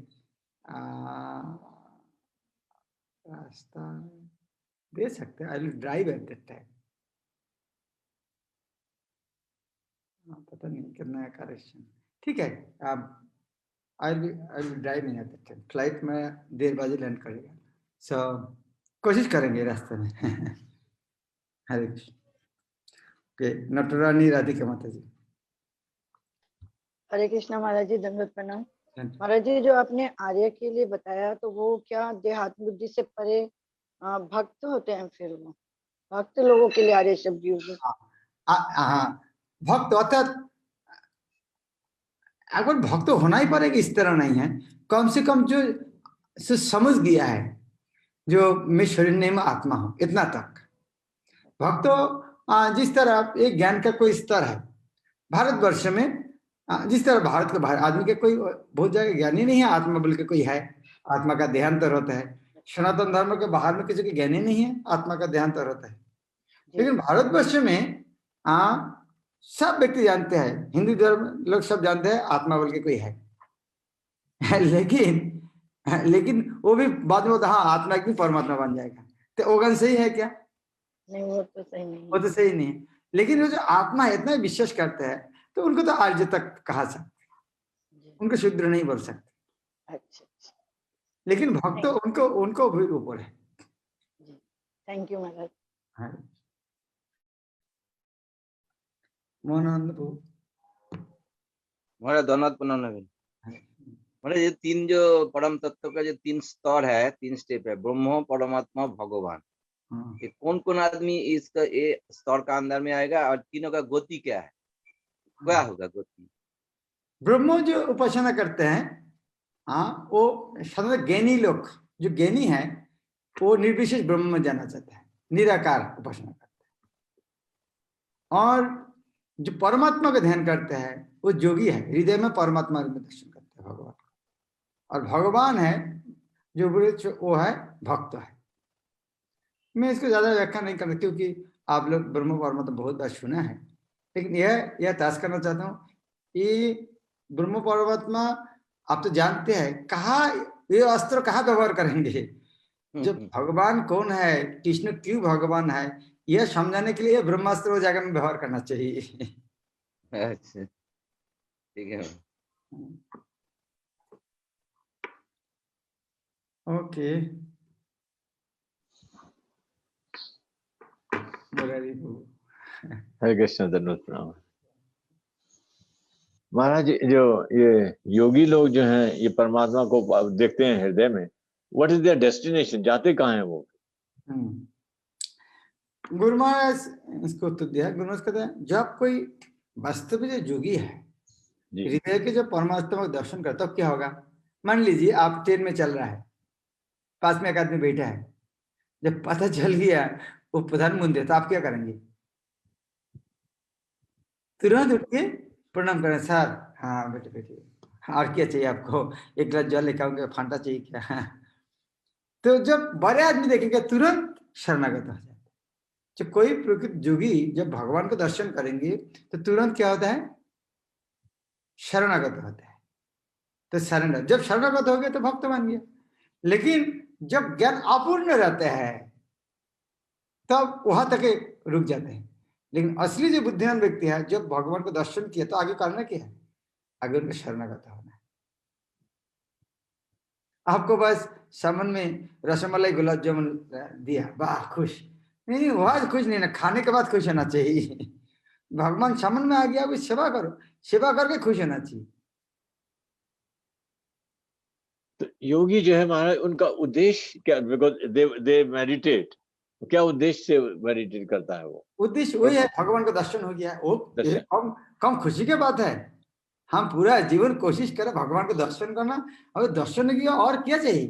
रास्ता दे सकते हैं, I will drive at that time. पता नहीं कितना है करेक्शन। ठीक है, I will drive in at that time. Flight में 1:30 बजे लैंड करेगा, सो कोशिश करेंगे रास्ते में। हरे कृष्ण। ओके, नटरानी राधिका माता जी। हरे कृष्णा महाराज जी, दंडवत प्रणाम। महाराज जी, जो आपने आर्य के लिए बताया, तो वो क्या देहात्म बुद्धि से परे भक्त होते हैं? फिर वो भक्त लोगों के लिए आर्य शब्द यूज है। हाँ, भक्त अर्थात अगर भक्त होना ही पड़ेगा इस तरह नहीं है, कम से कम जो समझ गया है जो मैं शरीर नहीं मैं आत्मा हूं, इतना तक। भक्त जिस तरह एक ज्ञान का कोई स्तर है भारतवर्ष में, जिस तरह भारत के बाहर आदमी के कोई बहुत जगह ज्ञानी नहीं है, आत्मा बोल के कोई है, आत्मा का देहांतर होता है। सनातन धर्म के बाहर में किसी के ज्ञानी नहीं है, आत्मा का देहांतर होता है। लेकिन भारतवर्ष में सब व्यक्ति जानते हैं, हिंदू धर्म लोग सब जानते हैं आत्मा बोल के कोई है। लेकिन वो भी बाद में होता, हाँ आत्मा एक दिन परमात्मा बन जाएगा, तो ओगन सही है क्या? नहीं, वो तो सही नहीं वो तो सही नहीं है। लेकिन वो जो आत्मा इतना विश्वास करते हैं तो उनको तो आर्य तक कहा सकते, उनको शूद्र नहीं बोल सकते। अच्छा, लेकिन भक्त तो उनको भी ऊपर है। थैंक यू महाराज। हाँ, मोहनानंद महाराज धन्यवाद पुनः नवीन। महाराज ये तीन जो परम तत्व का जो तीन स्तर है, तीन स्टेप है, ब्रह्म, परमात्मा, भगवान, ये कौन कौन आदमी इसका ये स्तर का अंदर में आएगा और तीनों का गति क्या है, क्या होगा गति? ब्रह्म जो उपासना करते हैं, हाँ वो साधारण ज्ञानी लोग, जो ज्ञानी है वो निर्विशेष ब्रह्म में जाना चाहते हैं, निराकार उपासना करते हैं। और जो परमात्मा का ध्यान करते हैं वो योगी है, हृदय में परमात्मा में दर्शन करते हैं भगवान। और भगवान है जो वो है भक्त है। मैं इसको ज्यादा व्याख्या नहीं करता क्योंकि आप लोग ब्रह्म परमात्मा बहुत बार सुना है, लेकिन यह ताश करना चाहता हूँ, ये ब्रह्म परमात्मा आप तो जानते हैं, कहाँ ये अस्त्र कहाँ व्यवहार करेंगे? जब भगवान कौन है, कृष्ण क्यों भगवान है, यह समझाने के लिए ब्रह्मास्त्र वो जगह में व्यवहार करना चाहिए। अच्छा, ठीक है। ओके, हरे कृष्ण, धन्यवाद प्रणाम। महाराज जो ये योगी लोग जो हैं ये परमात्मा को देखते हैं हृदय में, व्हाट इज देयर डेस्टिनेशन, जाते कहाँ हैं वो? गुरु महाराज इसको उत्तर दिया। गुरु महाराज कहते हैं जब कोई वास्तविक जो योगी है, हृदय के जब परमात्मा को दर्शन करता है, तब क्या होगा? मान लीजिए आप ट्रेन में चल रहा है, पास में एक आदमी बैठा है, जब पता चल गया वो प्रधानमंत्री है तो आप क्या करेंगे? तुरंत उठ के प्रणाम करें, सर हाँ बेटे बेटे, और क्या चाहिए आपको? एक गिलास जल लेकर आऊंगे, फांटा चाहिए क्या? तो जब बड़े आदमी देखेंगे तुरंत शरणागत हो जाते। जब कोई प्रकृत योगी जब भगवान को दर्शन करेंगे तो तुरंत क्या होता है? शरणागत होता है। तो सरेंडर, जब शरणागत हो गए तो भक्त बन गया। लेकिन जब ज्ञान अपूर्ण रहते हैं तब वहां तक रुक जाते हैं। लेकिन असली जो बुद्धिमान व्यक्ति है, जब भगवान को दर्शन किया तो आगे करना क्या है? आगे उनको शरणागत होना है। आपको बस सामन में रसमलाई गुलाब जामुन दिया, वाह खुश नहीं, वह खुश नहीं ना, खाने के बाद खुश होना चाहिए। भगवान सामन में आ गया, अभी सेवा करो, सेवा करके खुश होना चाहिए। तो योगी जो है महाराज, उनका उद्देश्य क्या? बिकॉज दे मेडिटेट, क्या उद्देश्य से मेडिटेट करता है वो? उद्देश्य वही है, भगवान का दर्शन हो गया, वो कम खुशी की बात है। हम पूरा जीवन कोशिश करें भगवान को दर्शन करना, अगर दर्शन किया और क्या चाहिए?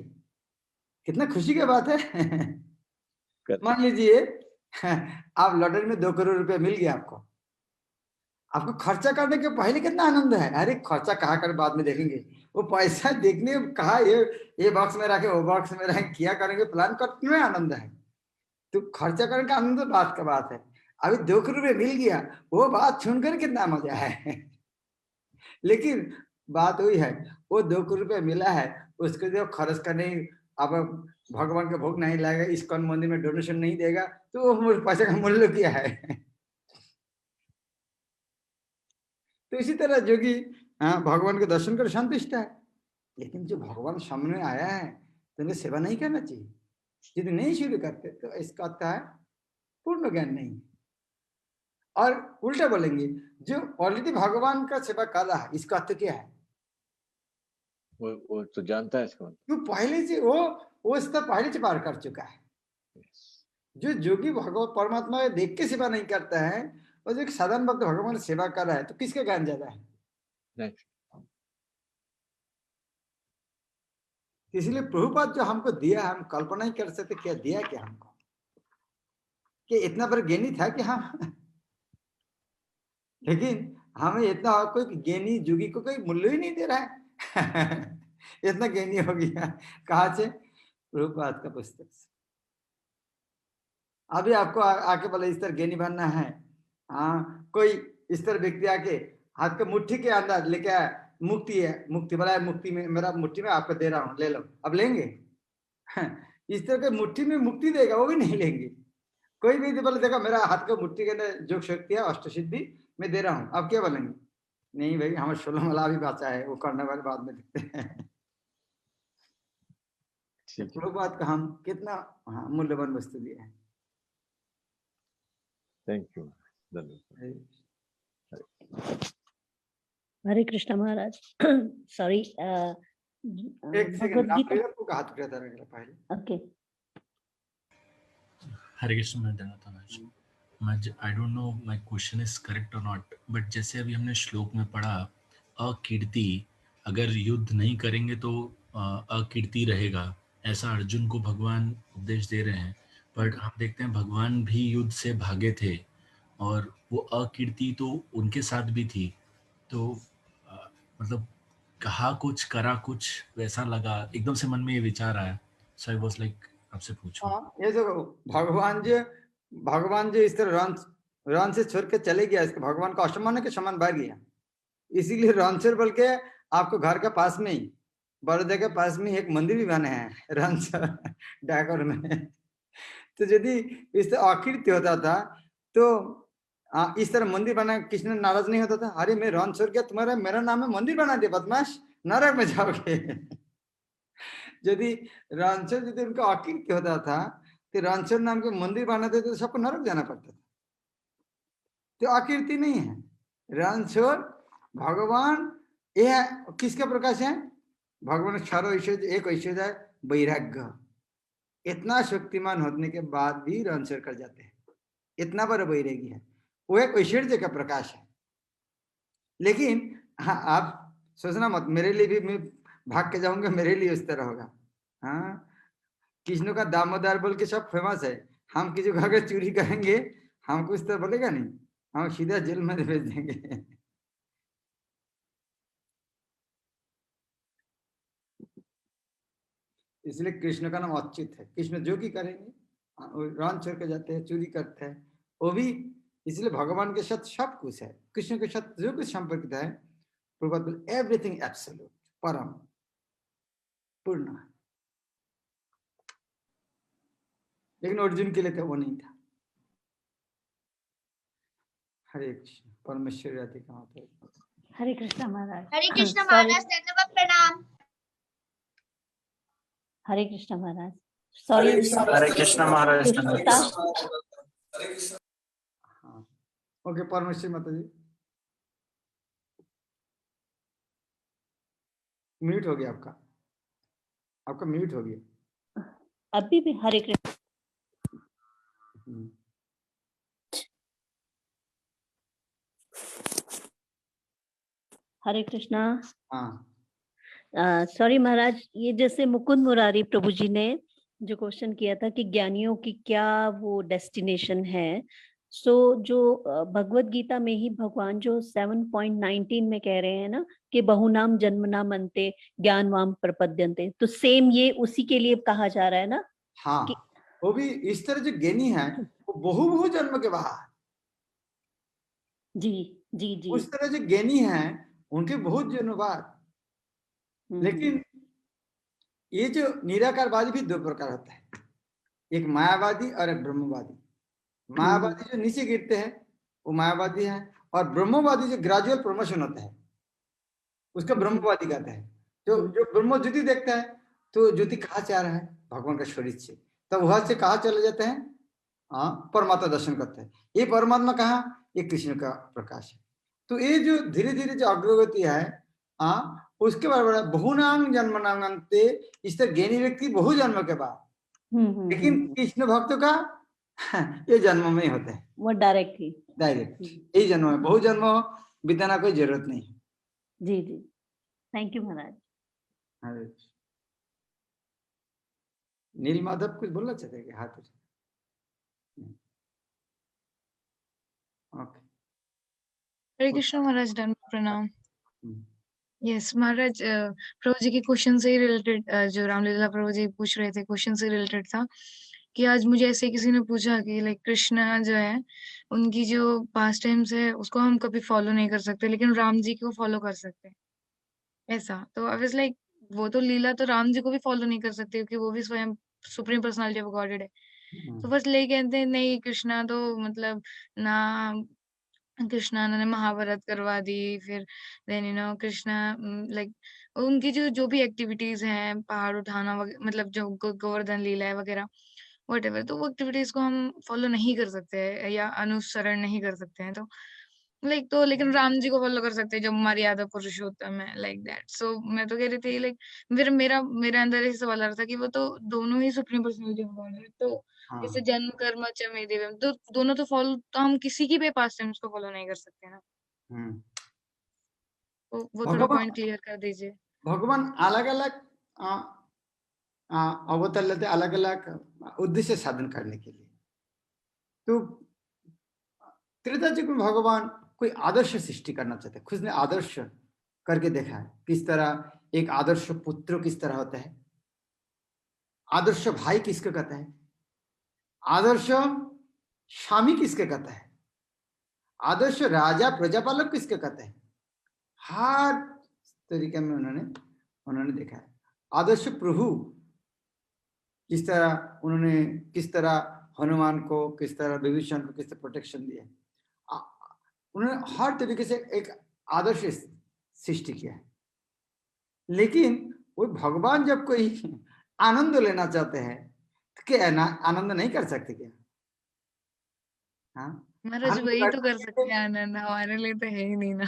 कितना खुशी की बात है। मान लीजिए आप लॉटरी में 2 करोड़ रुपया मिल गया आपको, आपको खर्चा करने के पहले कितना आनंद है, अरे खर्चा कहाँ कर बाद में देखेंगे, वो पैसा देखने कहा ये बॉक्स में रखे, वो बॉक्स में रखे, क्या करेंगे प्लान करने में आनंद है। तो खर्चा करने का आनंद बात का बात है। अभी 2 करोड़ रुपये मिल गया, वो बात सुनकर कितना मजा है। लेकिन बात वही है, वो 2 करोड़ रुपये मिला है, उसको जो खर्च करने, अब भगवान का भोग नहीं लाएगा, इस्कॉन मंदिर में डोनेशन नहीं देगा, तो वो पैसे का मूल्य क्या है? तो इसी तरह जो कि भगवान के दर्शन कर संतुष्ट है। लेकिन जो भगवान सामने आया है तो उन्हें सेवा नहीं करना चाहिए। यदि नहीं शुरू करते तो इसका अर्थ है पूर्ण ज्ञान नहीं। और उल्टा बोलेंगे, जो ऑलरेडी भगवान का सेवा कर रहा है, इसका अर्थ क्या है? वो तो जानता है इसको, तो पहले से वो स्तर पहले से पार कर चुका है। जो योगी भगवान परमात्मा देख के सेवा नहीं करता है, और जो एक साधारण भक्त भगवान सेवा कर रहा है, तो किसका ज्ञान ज्यादा है? इसलिए प्रभुपाद जो हमको दिया, हम कल्पना ही कर सकते क्या दिया क्या हमको। कि इतना बड़ा ज्ञानी था कि हम लेकिन हमें इतना कोई ज्ञानी जोगी को कोई मूल्य ही नहीं दे रहा है इतना ज्ञानी हो गया। कहाँ से? प्रभुपाद का पुस्तक से। अभी आपको आके बोले इस तरह ज्ञानी बनना है, हाँ कोई इस तरह व्यक्ति आके हाथ के मुट्ठी के अंदर लेके आया, मुक्ति है, मुक्ति बोला मुक्ति में मेरा मुट्ठी में आपको दे रहा हूँ, ले लो, अब लेंगे? इस तरह के मुट्ठी में मुक्ति देगा वो भी नहीं लेंगे। कोई भी बोले देखो मेरा हाथ के मुट्ठी के अंदर जो शक्ति है अष्ट सिद्धि मैं दे रहा हूँ, अब क्या बोलेंगे? नहीं भाई हमें 16 मला भी बाचा है, वो करने वाले बाद में देखते हैं। प्रभुपाद का हम कितना मूल्यवान वस्तु दिया है। Thank you. Hare Krishna Maharaj. Sorry, एक सेकंड, आपको हाथ उठाया था पहले। Okay. Hare Krishna Maharaj. I don't know my question is correct or not, but जैसे अभी हमने श्लोक में पढ़ा अकीर्ति, अगर युद्ध नहीं करेंगे तो अकीर्ति रहेगा, ऐसा अर्जुन को भगवान उपदेश दे रहे हैं। बट हम देखते हैं भगवान भी युद्ध से भागे थे और वो अकीर्ति तो उनके साथ भी थी। तो मतलब कहा कुछ करा कुछ, वैसा लगा, एकदम से मन में ये विचार आया। सो आई वाज लाइक आपसे पूछूं। ये जो भगवान जो इस तरह रन से छोड़ के चले गया, इसके भगवान को असमान के समान बढ़ गया, इसीलिए रणछोड़ बोल के आपको घर के पास में ही, बड़ौदा के पास में एक मंदिर भी बने हैं रणछोड़ डाकोर में। तो यदि इस तरह अकीर्ति होता था तो इस तरह मंदिर बना, कृष्ण नाराज नहीं होता था? अरे मैं रणछोड़ गया, तुम्हारा मेरा नाम है मंदिर बना दिया, बदमाश, नरक में जाओगे। यदि रणछोड़ यदि उनका अकीर्ति होता था तो रणछोड़ नाम के मंदिर बनाते तो सबको नरक जाना पड़ता था। तो अकीर्ति नहीं है रणछोड़। भगवान यह किसका प्रकाश है? भगवान क्षरो ऐश्वर्य, एक ऐश्वर्य है वैराग्य। इतना शक्तिमान होने के बाद भी रणछोड़ कर जाते हैं, इतना बड़ा वैरागी है, वो एक ऐश्वर्य का प्रकाश है। लेकिन हाँ, आप सोचना मत मेरे लिए भी मैं भाग के जाऊंगा, मेरे लिए उस तरह होगा। हाँ, कृष्ण का दामोदर बोल के सब फेमस है, हम किसी को अगर चोरी करेंगे हमको इस तरह बोलेगा नहीं, हम सीधा जेल में भेज देंगे। इसलिए कृष्ण का नाम अच्युत है। कृष्ण जो की करेंगे, रण छोड़ के जाते हैं, चोरी करते हैं, वो भी इसलिए भगवान के साथ सब कुछ है, कृष्ण के साथ जो कुछ संपर्कित है, एवरीथिंग एब्सोल्यूट, परम पूर्ण। लेकिन अर्जुन के लिए तो वो नहीं था। हरे कृष्ण। परमेश्वर राधिका माता। हरे कृष्ण महाराज। हरे कृष्ण महाराज, धन्यवाद, प्रणाम। हरे कृष्ण महाराज। सॉरी। हरे कृष्ण महाराज। हाँ, ओके, परमेश्वर माता जी म्यूट हो गया, आपका म्यूट हो गया अभी भी। हरे कृष्ण। हरे कृष्णा। हाँ, सॉरी महाराज, ये जैसे मुकुंद मुरारी प्रभु जी ने जो क्वेश्चन किया था कि ज्ञानियों की क्या वो डेस्टिनेशन है, सो जो भगवत गीता में ही भगवान जो 7.19 में कह रहे हैं ना कि बहुनाम जन्मनाम अन्ते ज्ञानवाम प्रपद्यन्ते, तो सेम ये उसी के लिए कहा जा रहा है ना? हाँ, वो भी इस तरह जो ज्ञानी है वो बहु जन्म के बाद, जी जी जी, उस तरह जो ज्ञानी है उनके बहुत जन्म बाद। लेकिन ये जो निराकारवादी भी दो प्रकार होता है, एक मायावादी और एक ब्रह्मवादी। मायावादी जो नीचे गिरते हैं वो मायावादी है, और ब्रह्मवादी जो ग्रेजुअल प्रमोशन होता है उसका ब्रह्मवादी कहते हैं। जो ब्रह्म ज्योति देखता है तो ज्योति कहाँ से आ रहा है? भगवान का शरीर से, तब वहां से कहाँ चले जाते हैं? परमात्मा दर्शन करते हैं। ये परमात्मा कहाँ? ये कृष्ण का प्रकाश है। तो ये जो धीरे धीरे जो अग्रगति है उसके बाद बहुनांग जन्मनांगन्ते, इस तरह ज्ञानी व्यक्ति बहु जन्म के बाद, लेकिन कृष्ण भक्तों का ये जन्म में ही होते हैं, वो डायरेक्ट यही जन्म है, बहु जन्म बिताना कोई जरूरत नहीं है। जी जी, थैंक यू महाराज। नील माधव कुछ बोलना चाहते हैं? हाथ हरे कृष्ण महाराज, दंडवत प्रणाम। हम्म, यस महाराज, प्रभु जी के क्वेश्चन से ही रिलेटेड, जो रामलीला प्रभु जी पूछ रहे थे क्वेश्चन से रिलेटेड था कि आज मुझे ऐसे किसी ने पूछा कि लाइक कृष्णा जो है उनकी जो पास्ट टाइम्स है उसको हम कभी फॉलो नहीं कर सकते, लेकिन राम जी को फॉलो कर सकते हैं, ऐसा। तो आई वाज लाइक, वो तो लीला तो राम जी को भी फॉलो नहीं कर सकते क्योंकि वो भी स्वयं सुप्रीम पर्सनालिटी ऑफ गॉडेड है। तो बस ले कहते हैं नहीं, कृष्णा तो मतलब ना, कृष्णा ने महाभारत करवा दी, फिर देन कृष्णा लाइक उनकी जो जो भी एक्टिविटीज हैं, पहाड़ उठाना मतलब जो गोवर्धन लीला है वगैरह वटेवर, तो वो एक्टिविटीज को हम फॉलो नहीं कर सकते हैं या अनुसरण नहीं कर सकते हैं। तो लाइक तो लेकिन राम जी को फॉलो कर सकते हैं जो मर्यादा पुरुषोत्तम है, लाइक दैट। सो मैं तो कह रही थी लाइक, फिर मेरे अंदर ऐसे सवाल आ रहा था कि वो तो दोनों ही सुप्रीम पर्सनालिटी ऑफ गॉड है, तो जैसे हाँ जन्म कर्म च मे दिव्यम, तो दोनों तो फॉलो, तो हम किसी की भी पास टाइम्स को फॉलो नहीं कर सकते ना। हम्म। तो वो थोड़ा भगवान पॉइंट क्लियर कर दीजिए। भगवान अलग अलग अवतार लेते, अलग अलग उद्देश्य साधन करने के लिए। तो त्रेता युग में भगवान कोई आदर्श सृष्टि करना चाहते, खुद ने आदर्श करके देखा है किस तरह एक आदर्श पुत्र किस तरह होता है, आदर्श भाई किसको कहता है, आदर्श स्वामी किसके कहता है, आदर्श राजा प्रजापालक किसके कहते हैं। हर तरीके में उन्होंने देखा है। आदर्श प्रभु किस तरह उन्होंने किस तरह हनुमान को, किस तरह विभीषण को किस तरह प्रोटेक्शन दिया, उन्होंने हर तरीके से एक आदर्श सृष्टि किया है। लेकिन वो भगवान जब कोई आनंद लेना चाहते हैं तो क्या ना आनंद नहीं कर सकते क्या? हाँ, महाराज आनंद वही तो कर सकते करते हैं, आनंद हमारे लिए तो है ही नहीं ना।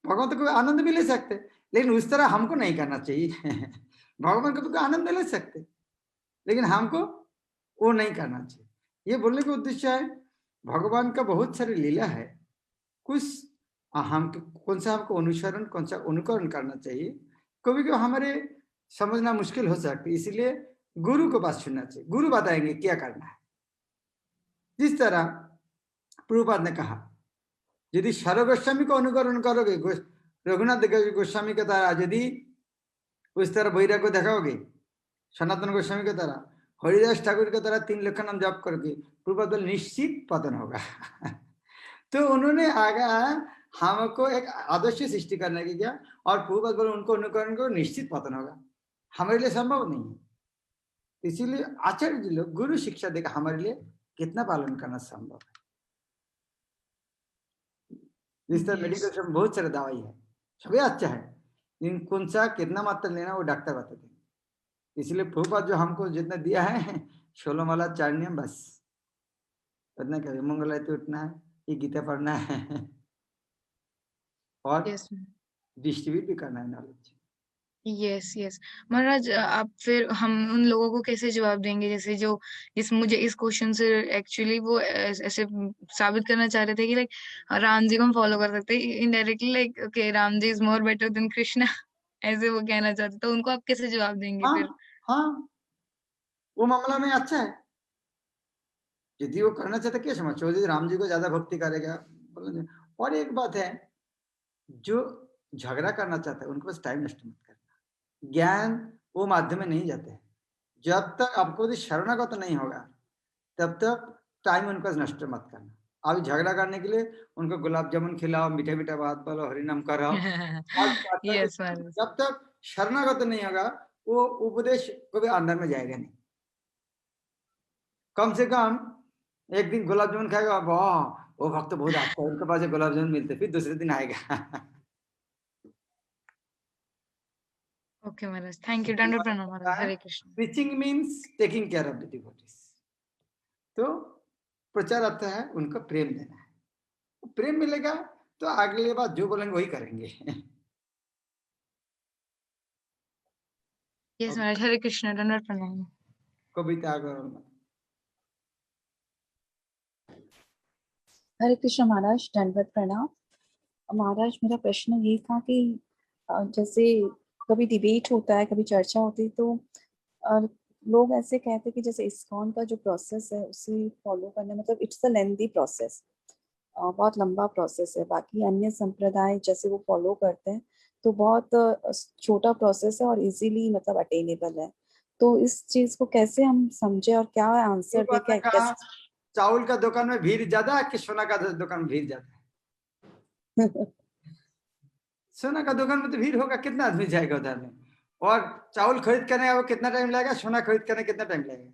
भगवान तो कोई आनंद भी ले सकते, लेकिन उस तरह हमको नहीं करना चाहिए। भगवान कभी कोई आनंद ले सकते, लेकिन हमको वो नहीं करना चाहिए। ये बोलने का उद्देश्य है भगवान का बहुत सारी लीला है, कुछ हम कौन सा हमको अनुसरण कौन सा अनुकरण करना चाहिए, कभी कभी हमारे समझना मुश्किल हो सकती है, इसलिए गुरु के पास सुनना चाहिए, गुरु बताएंगे क्या करना है। जिस तरह प्रभुपाद ने कहा, यदि सार गोस्वामी को अनुकरण करोगे, रघुनाथ गोस्वामी की तरह यदि उस तरह वैराग्य दिखाओगे, सनातन गोस्वामी की तरह, हरिदास ठाकुर की तरह 3 लाख नाम जप करके, प्रभुपाद निश्चित पतन होगा। तो उन्होंने आगे हमको एक आदर्श सृष्टि करने की किया, और प्रभुपाद बोले उनको अनुकरण करो निश्चित पतन होगा। हमारे लिए संभव नहीं है, इसीलिए आचार्य जी लोग गुरु शिक्षा देकर हमारे लिए कितना पालन करना संभव है। जिस तरह मेडिकल में बहुत सारे दवाई है, सभी अच्छा है, लेकिन कौन सा कितना मात्रा लेना वो डॉक्टर बताते हैं। इसलिए प्रभुपाद जो हमको जितना दिया है 16 माला 4 नियम, बस उतना कभी मंगल आरती उठना है, ये गीता पढ़ना है और डिस्ट्रीब्यूट भी करना है नॉलेज। यस यस महाराज, आप फिर हम उन लोगों को कैसे जवाब देंगे जैसे जो मुझे इस क्वेश्चन से एक्चुअली वो ऐसे साबित करना चाह रहे थे कि लाइक राम जी को हम फॉलो कर सकते हैं indirectly, like okay Ram ji is more better than Krishna, ऐसे वो कहना चाहते, तो उनको आप कैसे जवाब देंगे? हाँ, फिर हाँ, वो मामला में अच्छा है, यदि वो करना चाहते क्या समझ, यदि राम जी को ज्यादा भक्ति करेगा। और एक बात है, जो झगड़ा करना चाहता है उनके पास टाइम नष्ट मत करना, ज्ञान वो माध्यम में नहीं जाते हैं। जब तक आपको यदि शरणागत नहीं होगा तब तक टाइम उनके पास नष्ट मत करना। अभी झगड़ा करने के लिए उनको गुलाब जामुन खिलाओ, मीठा मीठा बात बोलो, हरिनाम कराओ, यस जब तक शरणागत नहीं होगा वो उपदेश कभी अंदर में जाएगा नहीं। कम से कम एक दिन गुलाब जामुन खाएगा, वाह वो भक्त बहुत अच्छा है, उनके पास गुलाब जामुन मिलते, फिर दूसरे दिन आएगा। ओके महाराज, थैंक यू, दंडवत प्रणाम महाराज, Hare Krishna. Preaching means taking care of the devotees. तो प्रचार आता है उनको प्रेम देना है, प्रेम मिलेगा तो अगले बात जो बोलेंगे वही करेंगे। यस महाराज, हरे कृष्ण, दंडवत प्रणाम। कविता हरे कृष्ण महाराज, दंडवत प्रणाम। महाराज मेरा प्रश्न ये था कि जैसे कभी डिबेट होता है, कभी चर्चा होती है, तो लोग ऐसे कहते हैं कि जैसे इस्कॉन का जो प्रोसेस है उसे फॉलो करना मतलब इट्स अ लेंथी प्रोसेस, बहुत लंबा प्रोसेस है। बाकी अन्य संप्रदाय जैसे वो फॉलो करते हैं तो बहुत छोटा प्रोसेस है और इजीली मतलब अटेनेबल है। तो इस चीज को कैसे हम समझे और क्या आंसर दे, क्या कैसे? चावल का दुकान में भीड़ ज्यादा है कि सोना का दुकान में भीड़ ज्यादा है? सोना का दुकान में तो भीड़ होगा, कितना आदमी जाएगा उधर में? और चावल खरीद करने वो कितना टाइम लगेगा? सोना खरीद करने कितना टाइम लगेगा?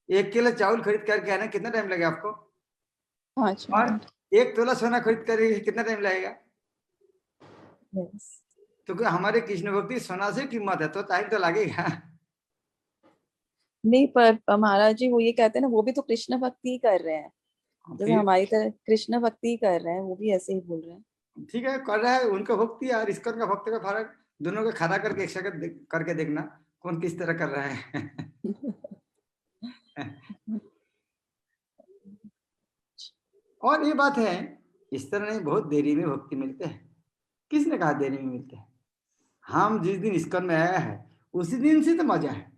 1 किलो चावल खरीद करके आने कितना टाइम लगेगा आपको? और 1 तोला सोना खरीद कर कितना टाइम लगेगा? तो हमारे कृष्ण भक्ति सोना से कीमत है, तो टाइम तो लगेगा। नहीं, पर महाराज जी वो ये कहते हैं ना, वो भी तो कृष्ण भक्ति ही कर रहे हैं, जैसे हमारी तरह कृष्ण भक्ति ही कर रहे हैं, वो भी ऐसे ही बोल रहे हैं। ठीक है, कर रहा है, उनका भक्ति और इस्कॉन का भक्ति का फर्क, दोनों को खड़ा करके एक साथ करके देखना कौन किस तरह कर रहा है। और ये बात है, इस तरह नहीं बहुत देरी में भक्ति मिलते हैं। किसने कहा देरी में मिलते हैं? हम जिस दिन इस्कॉन में आया है उसी दिन से तो मजा है,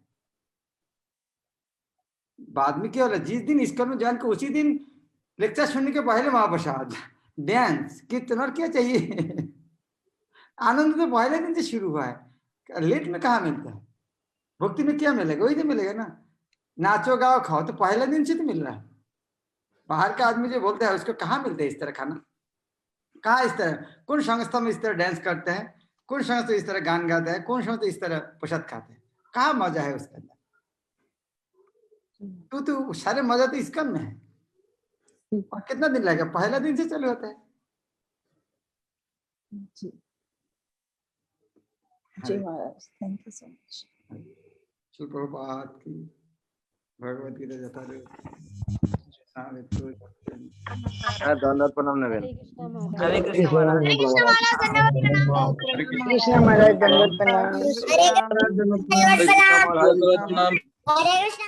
बाद में क्या हो रहा है? जिस दिन इस्कॉन में ज्वाइन को उसी दिन लेक्चर सुनने के पहले महाप्रसाद, डांस, कीर्तन, और क्या चाहिए? आनंद तो पहले दिन से शुरू हुआ है, लेट में कहाँ मिलता है? भक्ति में क्या मिलेगा? वही तो मिलेगा ना, नाचो गाओ खाओ तो पहले दिन से तो मिल रहा है। बाहर का आदमी जो बोलता है उसको कहाँ मिलता है इस तरह खाना? कहाँ इस तरह, कौन संस्था में इस तरह डांस करते हैं, कौन संस्था इस तरह गान गाते हैं, कौन संस्था इस तरह प्रसाद खाते हैं? कहाँ मजा है उसके अंदर? तो सारे मजा तो इसका में है। और कितना दिन लगेगा? पहला दिन से चालू होता है। जी जी महाराज, thank you so much. Shri Prabhupada की भगवत गीता जता रहे। धन्यवाद, प्रणाम नवीन। हरे कृष्ण महाराज, कृष्ण महाराज दंडवत प्रणाम। हरे कृष्ण।